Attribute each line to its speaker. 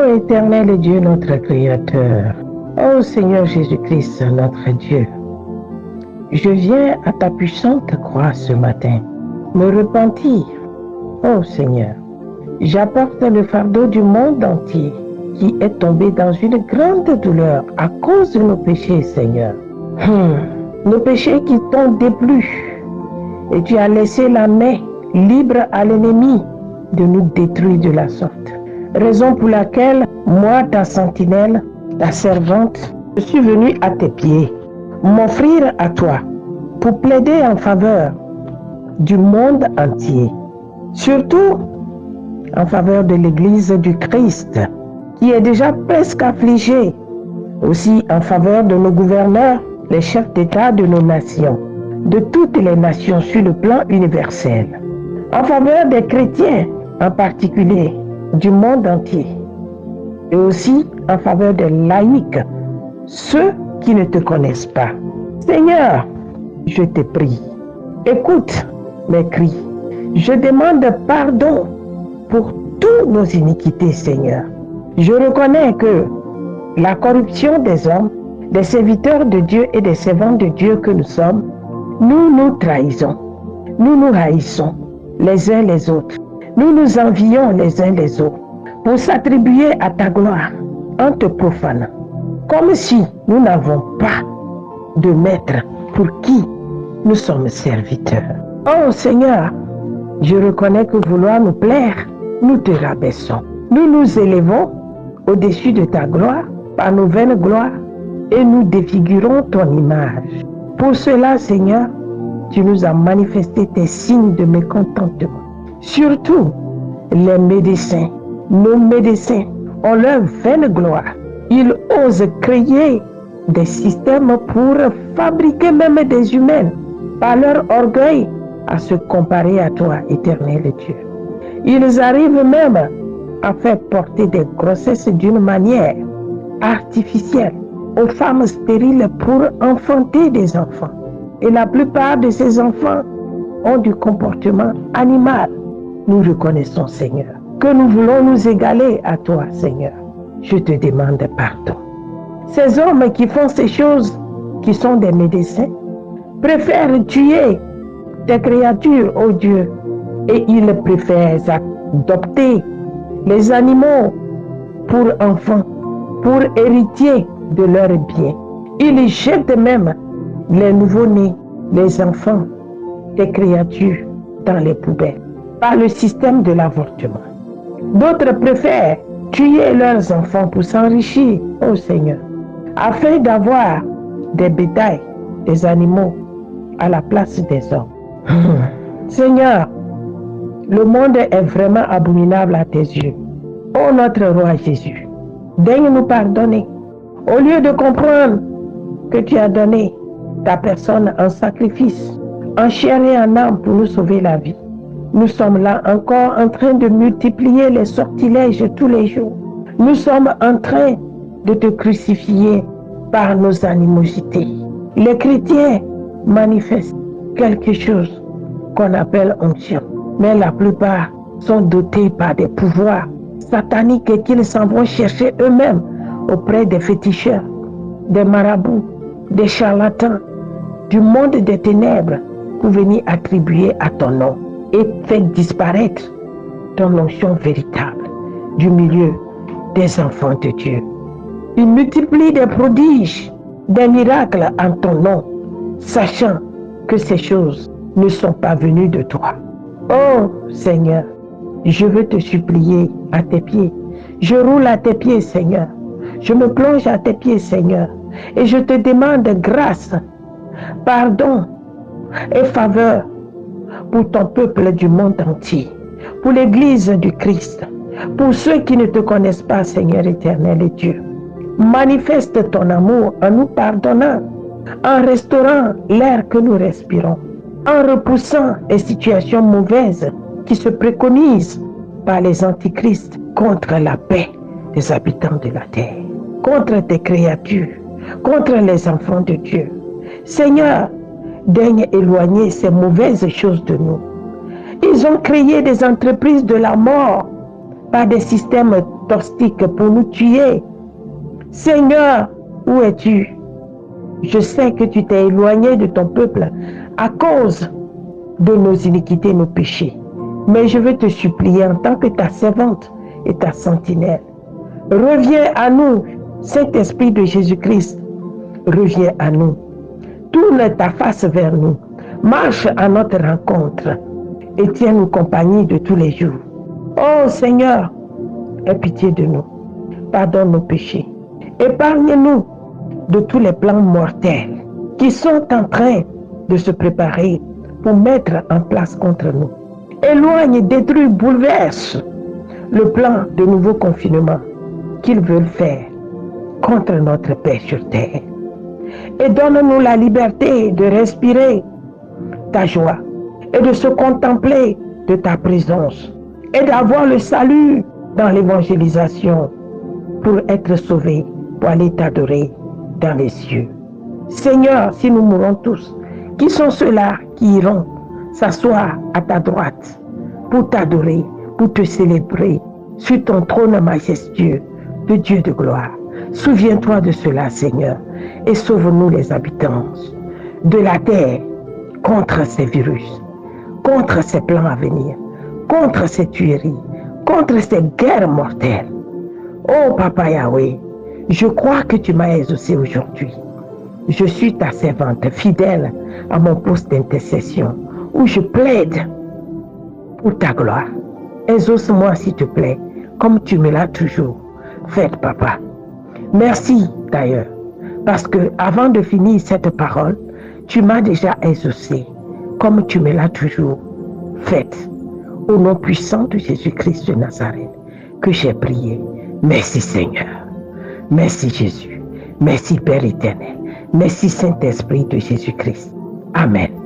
Speaker 1: éternel Dieu, notre Créateur, ô Seigneur Jésus-Christ, notre Dieu, je viens à ta puissante croix ce matin, me repentir, ô Seigneur. J'apporte le fardeau du monde entier qui est tombé dans une grande douleur à cause de nos péchés, Seigneur. Nos péchés qui t'ont déplu et tu as laissé la main libre à l'ennemi de nous détruire de la sorte. Raison pour laquelle, moi, ta sentinelle, ta servante, je suis venue à tes pieds, m'offrir à toi pour plaider en faveur du monde entier. Surtout en faveur de l'Église du Christ, qui est déjà presque affligée. Aussi en faveur de nos gouverneurs, les chefs d'État de nos nations, de toutes les nations sur le plan universel. En faveur des chrétiens, en particulier, du monde entier. Et aussi en faveur des laïcs, ceux qui ne te connaissent pas. Seigneur, je te prie, écoute mes cris. Je demande pardon pour toutes nos iniquités, Seigneur. Je reconnais que la corruption des hommes, des serviteurs de Dieu et des servants de Dieu que nous sommes, nous nous trahissons, nous nous haïssons les uns les autres, nous nous envions les uns les autres pour s'attribuer à ta gloire en te profanant, comme si nous n'avons pas de maître pour qui nous sommes serviteurs. Oh Seigneur, je reconnais que vouloir nous plaire, nous te rabaissons. Nous nous élevons au-dessus de ta gloire par nos vaines gloires et nous défigurons ton image. Pour cela, Seigneur, tu nous as manifesté tes signes de mécontentement. Surtout, les médecins, nos médecins ont leur vaine gloire. Ils osent créer des systèmes pour fabriquer même des humains par leur orgueil à se comparer à toi, éternel Dieu. Ils arrivent même à faire porter des grossesses d'une manière artificielle aux femmes stériles pour enfanter des enfants. Et la plupart de ces enfants ont du comportement animal. Nous reconnaissons, Seigneur, que nous voulons nous égaler à toi, Seigneur. Je te demande pardon. Ces hommes qui font ces choses, qui sont des médecins, préfèrent tuer des créatures, ô Dieu, et ils préfèrent adopter les animaux pour enfants, pour héritiers de leurs biens. Ils jettent même les nouveau-nés, les enfants, des créatures dans les poubelles par le système de l'avortement. D'autres préfèrent tuer leurs enfants pour s'enrichir, ô Seigneur, afin d'avoir des bétails, des animaux à la place des hommes. Seigneur, le monde est vraiment abominable à tes yeux. Ô notre roi Jésus, daigne nous pardonner. Au lieu de comprendre que tu as donné ta personne en sacrifice, en chair et en âme pour nous sauver la vie, nous sommes là encore en train de multiplier les sortilèges tous les jours. Nous sommes en train de te crucifier par nos animosités. Les chrétiens manifestent quelque chose qu'on appelle onction, mais la plupart sont dotés par des pouvoirs sataniques qu'ils s'en vont chercher eux-mêmes auprès des féticheurs, des marabouts, des charlatans, du monde des ténèbres pour venir attribuer à ton nom et faire disparaître ton onction véritable du milieu des enfants de Dieu. Ils multiplient des prodiges, des miracles en ton nom, sachant que ces choses ne sont pas venues de toi. Oh Seigneur, je veux te supplier à tes pieds. Je roule à tes pieds, Seigneur. Je me plonge à tes pieds, Seigneur. Et je te demande grâce, pardon et faveur pour ton peuple du monde entier, pour l'Église du Christ, pour ceux qui ne te connaissent pas, Seigneur éternel et Dieu. Manifeste ton amour en nous pardonnant, en restaurant l'air que nous respirons, en repoussant les situations mauvaises qui se préconisent par les antichrists contre la paix des habitants de la terre, contre tes créatures, contre les enfants de Dieu. Seigneur, daigne éloigner ces mauvaises choses de nous. Ils ont créé des entreprises de la mort par des systèmes toxiques pour nous tuer. Seigneur, où es-tu? Je sais que tu t'es éloigné de ton peuple à cause de nos iniquités, nos péchés. Mais je veux te supplier en tant que ta servante et ta sentinelle. Reviens à nous, Saint-Esprit de Jésus-Christ. Reviens à nous. Tourne ta face vers nous. Marche à notre rencontre et tiens-nous compagnie de tous les jours. Oh Seigneur, aie pitié de nous. Pardonne nos péchés. Épargne-nous de tous les plans mortels qui sont en train de se préparer pour mettre en place contre nous. Éloigne, détruis, bouleverse le plan de nouveau confinement qu'ils veulent faire contre notre paix sur terre. Et donne-nous la liberté de respirer ta joie et de se contempler de ta présence et d'avoir le salut dans l'évangélisation pour être sauvés, pour aller t'adorer dans les cieux. Seigneur, si nous mourons tous, qui sont ceux-là qui iront s'asseoir à ta droite pour t'adorer, pour te célébrer sur ton trône majestueux de Dieu de gloire? Souviens-toi de cela, Seigneur, et sauve-nous les habitants de la terre contre ces virus, contre ces plans à venir, contre ces tueries, contre ces guerres mortelles. Oh Papa Yahweh, je crois que tu m'as exaucé aujourd'hui. Je suis ta servante fidèle à mon poste d'intercession où je plaide pour ta gloire. Exauce-moi s'il te plaît, comme tu me l'as toujours fait, Papa. Merci d'ailleurs, parce que avant de finir cette parole, tu m'as déjà exaucé, comme tu me l'as toujours fait. Au nom puissant de Jésus-Christ de Nazareth, que j'ai prié. Merci Seigneur. Merci Jésus. Merci Père éternel. Merci Saint-Esprit de Jésus-Christ. Amen.